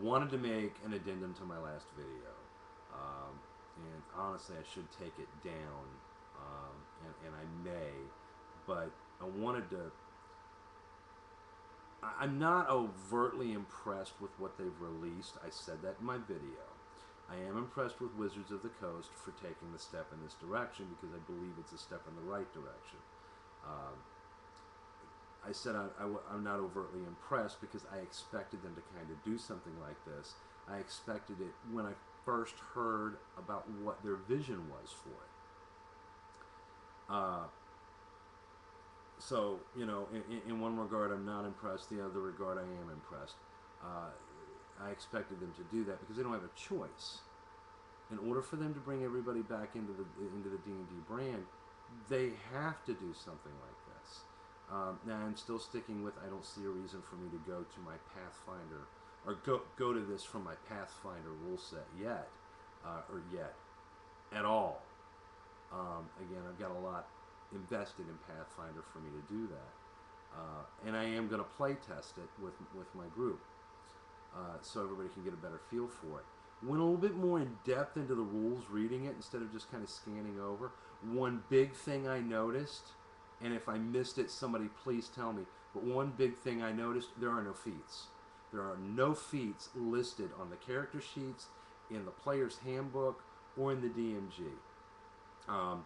Wanted to make an addendum to my last video, and honestly, I should take it down, and I may, but I wanted to. I'm not overtly impressed with what they've released. I said that in my video. I am impressed with Wizards of the Coast for taking the step in this direction because I believe it's a step in the right direction. Um, I said I'm not overtly impressed because I expected them to kind of do something like this. I expected it when I first heard about what their vision was for it. So, in one regard, I'm not impressed. The other regard, I am impressed. Uh, I expected them to do that because they don't have a choice. In order for them to bring everybody back into the D&D brand, they have to do something like this. Now I'm still sticking with I don't see a reason for me to go to my Pathfinder or go to this from my Pathfinder rule set yet, or yet at all. Again, I've got a lot invested in Pathfinder for me to do that, and I am going to play test it with my group, so everybody can get a better feel for it. Went a little bit more in depth into the rules, reading it instead of just kind of scanning over. One big thing I noticed, and if I missed it, somebody please tell me. But one big thing I noticed: there are no feats. There are no feats listed on the character sheets, in the player's handbook, or in the DMG. Um,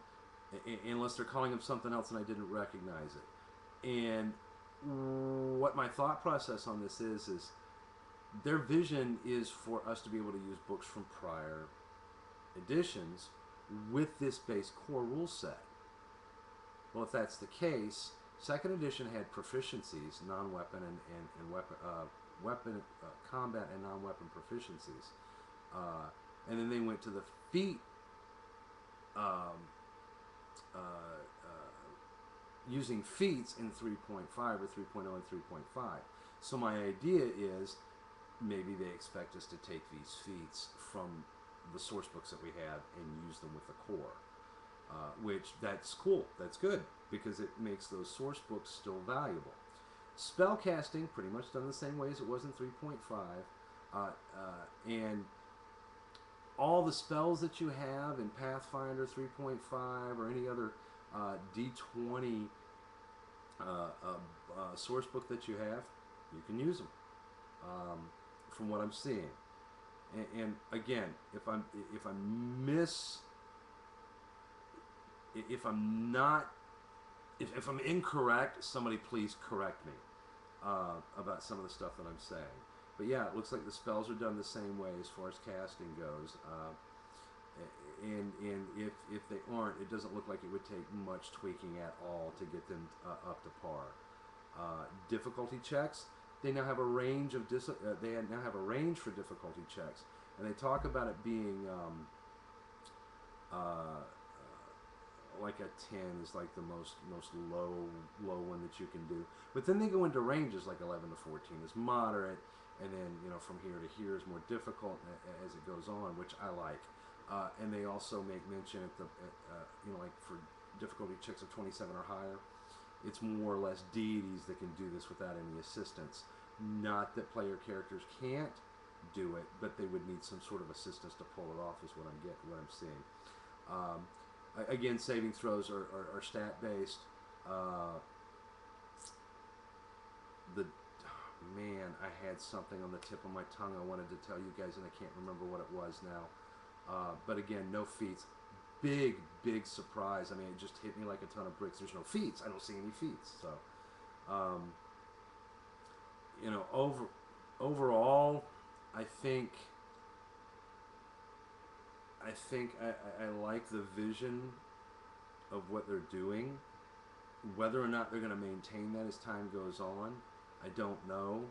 unless they're calling them something else and I didn't recognize it. And what my thought process on this is their vision is for us to be able to use books from prior editions with this base core rule set. Well, if that's the case, second edition had proficiencies, non-weapon and weapon combat and non-weapon proficiencies, and then they went to the feat. Um, uh, Using feats in 3.5 or 3.0 and 3.5. So my idea is maybe they expect us to take these feats from the source books that we have and use them with the core, which that's cool. That's good because it makes those source books still valuable. Spellcasting pretty much done the same way as it was in 3.5, and all the spells that you have in Pathfinder 3.5 or any other D20 source book that you have, you can use them. From what I'm seeing, and again, if I'm not, if I'm incorrect, somebody please correct me about some of the stuff that I'm saying. But yeah, it looks like the spells are done the same way as far as casting goes. And if they aren't, it doesn't look like it would take much tweaking at all to get them up to par. Difficulty checks, they now have a range of they now have a range for difficulty checks, and they talk about it being like a 10 is like the most low one that you can do. But then they go into ranges like 11 to 14 is moderate, and then from here to here is more difficult as it goes on, which I like. And they also make mention at the like for difficulty checks of 27 or higher, it's more or less deities that can do this without any assistance. Not that player characters can't do it, but they would need some sort of assistance to pull it off. Is what I'm seeing. Again, saving throws are stat based. The man, I had something on the tip of my tongue I wanted to tell you guys, and I can't remember what it was now. But again, no feats. Big surprise. I mean, it just hit me like a ton of bricks. There's no feats. I don't see any feats. So, overall, I think I like the vision of what they're doing. Whether or not they're going to maintain that as time goes on, I don't know.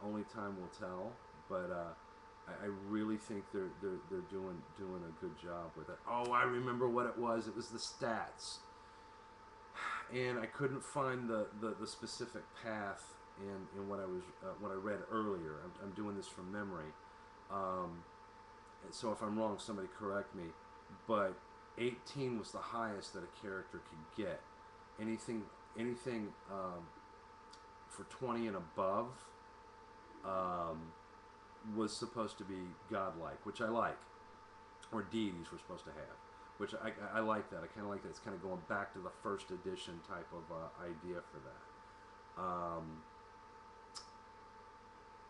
Only time will tell. But I really think they're doing a good job with it. Oh, I remember what it was. It was the stats, and I couldn't find the specific path in what I read earlier. I'm doing this from memory, so if I'm wrong, somebody correct me. But 18 was the highest that a character could get. Anything for 20 and above. was supposed to be godlike, which I like, or deities were supposed to have, which I like that. I kind of like that. It's kind of going back to the first edition type of idea for that.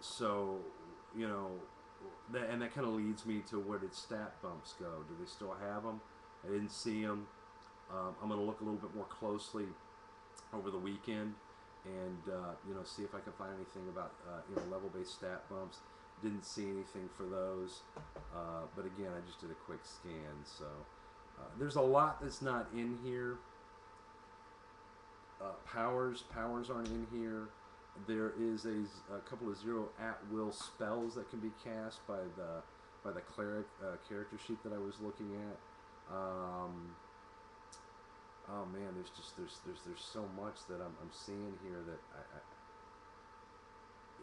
So, you know, and that kind of leads me to where did stat bumps go? Do they still have them? I didn't see them. I'm going to look a little bit more closely over the weekend and you know, see if I can find anything about you know, level-based stat bumps. Didn't see anything for those, but again, I just did a quick scan. So there's a lot that's not in here. Powers aren't in here. There is a couple of zero at-will spells that can be cast by the cleric character sheet that I was looking at. Oh man, there's so much that I'm seeing here that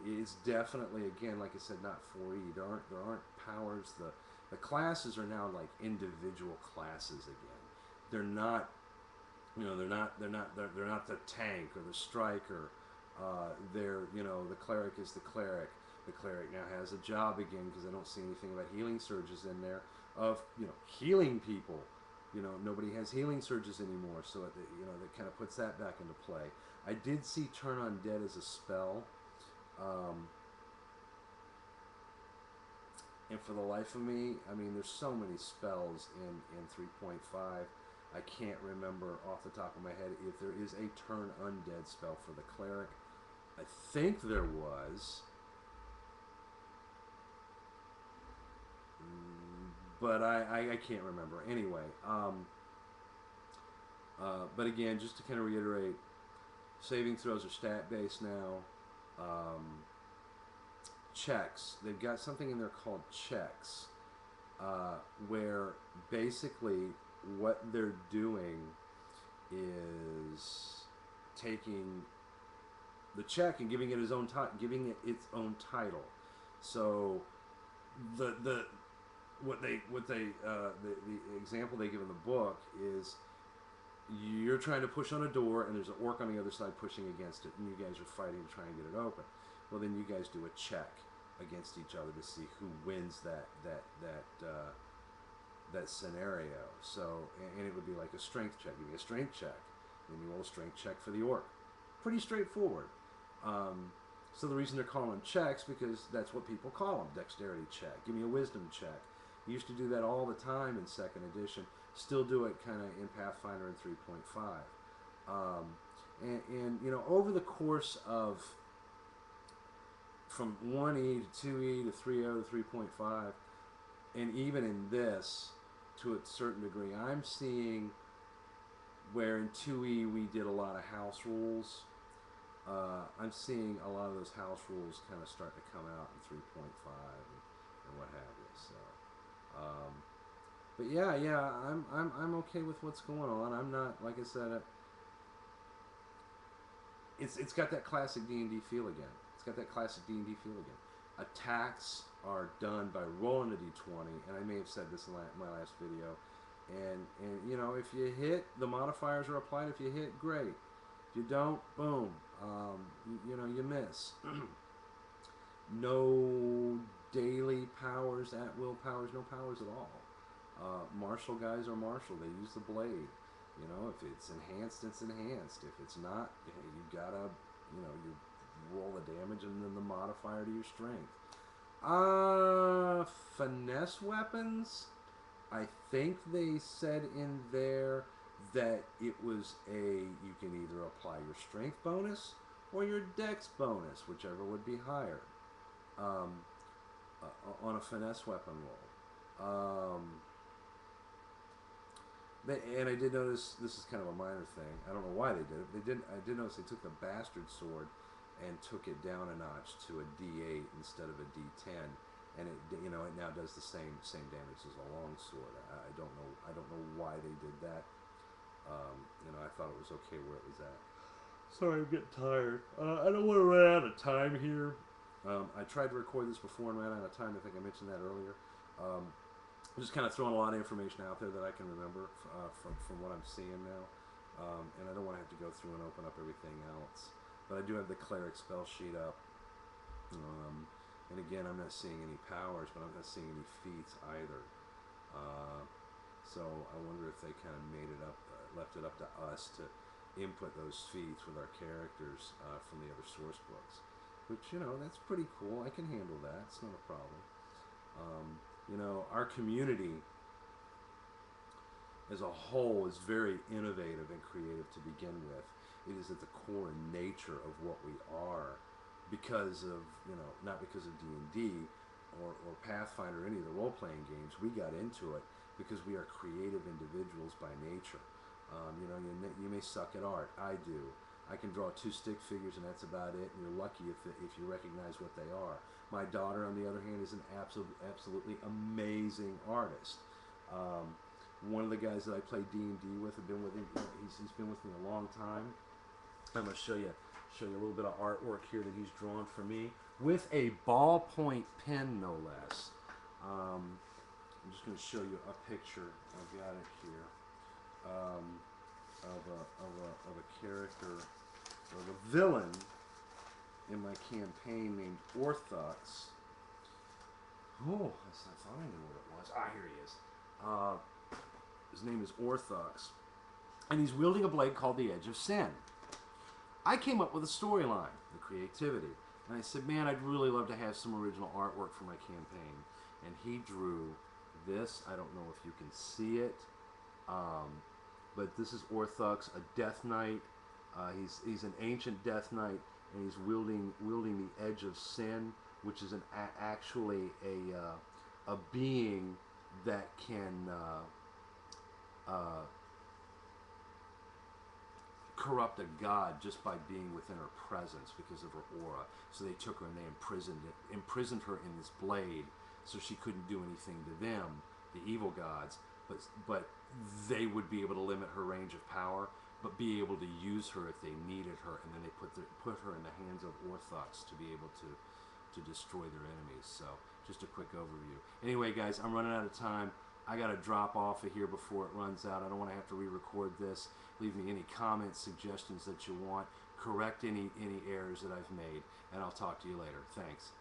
is definitely, again, like I said, not 4E. There aren't powers. The classes are now like individual classes again. They're not, you know, they're not the tank or the striker. They're, you know, the cleric is the cleric. The cleric now has a job again, because I don't see anything about healing surges in there of, you know, healing people. You know, nobody has healing surges anymore, so it, you know, that kind of puts that back into play. I did see Turn Undead as a spell, and for the life of me, I mean, there's so many spells in 3.5. I can't remember off the top of my head if there is a Turn Undead spell for the cleric. I think there was, but I can't remember. Anyway, but again, just to kind of reiterate, saving throws are stat-based now. Checks. They've got something in there called checks, where basically what they're doing is taking the check and giving it its own title. So the example they give in the book is, you're trying to push on a door and there's an orc on the other side pushing against it, and you guys are fighting to try and get it open. Well, then you guys do a check against each other to see who wins that scenario. So, and it would be like a strength check. Give me a strength check, then you roll a strength check for the orc. Pretty straightforward. So the reason they're calling them checks, because that's what people call them. Dexterity check. Give me a wisdom check. You used to do that all the time in 2nd edition. Still do it kind of in Pathfinder and 3.5. And you know, over the course of from 1E to 2E to 3.0 to 3.5, and even in this, to a certain degree, I'm seeing where in 2E we did a lot of house rules. I'm seeing a lot of those house rules kind of start to come out in 3.5 and what have you. So, but yeah, I'm okay with what's going on. I'm not, like I said, it's got that classic D&D feel again. It's got that classic D&D feel again. Attacks are done by rolling a d20, and I may have said this in my last video. And you know, if you hit, the modifiers are applied. If you hit, great. If you don't, boom. You know, you miss. No daily powers, at-will powers, no powers at all. Martial guys are martial. They use the blade. You know, if it's enhanced, it's enhanced. If it's not, you gotta, you know, you roll the damage and then the modifier to your strength. Finesse weapons, I think they said in there that it was you can either apply your strength bonus or your dex bonus, whichever would be higher, on a finesse weapon roll. And I did notice, this is kind of a minor thing, I don't know why they did it. I did notice they took the bastard sword and took it down a notch to a D8 instead of a D10, and it, you know, it now does the same damage as a longsword. I don't know why they did that. You know, I thought it was okay where it was at. Sorry, I'm getting tired. I don't want to run out of time here. I tried to record this before and ran out of time. I think I mentioned that earlier. I'm just kind of throwing a lot of information out there that I can remember from what I'm seeing now, and I don't want to have to go through and open up everything else. But I do have the cleric spell sheet up, and And again, I'm not seeing any powers, but I'm not seeing any feats either. So I wonder if they kind of made it up, left it up to us to input those feats with our characters from the other source books. Which, you know, that's pretty cool. I can handle that. It's not a problem. You know, our community as a whole is very innovative and creative to begin with. It is at the core and nature of what we are, because of, you know, not because of D&D or Pathfinder or any of the role-playing games. We got into it because we are creative individuals by nature. You know, you may suck at art. I do. I can draw 2 stick figures and that's about it, and you're lucky if you recognize what they are. My daughter, on the other hand, is an absolutely amazing artist. One of the guys that I play D&D with, I've been with him, he's been with me a long time. I'm going to show you a little bit of artwork here that he's drawn for me with a ballpoint pen, no less. I'm just going to show you a picture. I've got it here of a character, of a villain in my campaign named Orthox. Oh, I thought I knew what it was. Ah, here he is. His name is Orthox, and he's wielding a blade called the Edge of Sin. I came up with a storyline, the creativity, and I said, man, I'd really love to have some original artwork for my campaign. And he drew this. I don't know if you can see it, but this is Orthox, a Death Knight. He's an ancient Death Knight, and he's wielding the Edge of Sin, which is actually a being that can corrupt a god just by being within her presence because of her aura. So they took her and they imprisoned her in this blade, so she couldn't do anything to them, the evil gods. But they would be able to limit her range of power, but be able to use her if they needed her. And then they put her in the hands of Orthox to be able to destroy their enemies. So just a quick overview. Anyway, guys, I'm running out of time. I got to drop off of here before it runs out. I don't want to have to re-record this. Leave me any comments, suggestions that you want. Correct any errors that I've made, and I'll talk to you later. Thanks.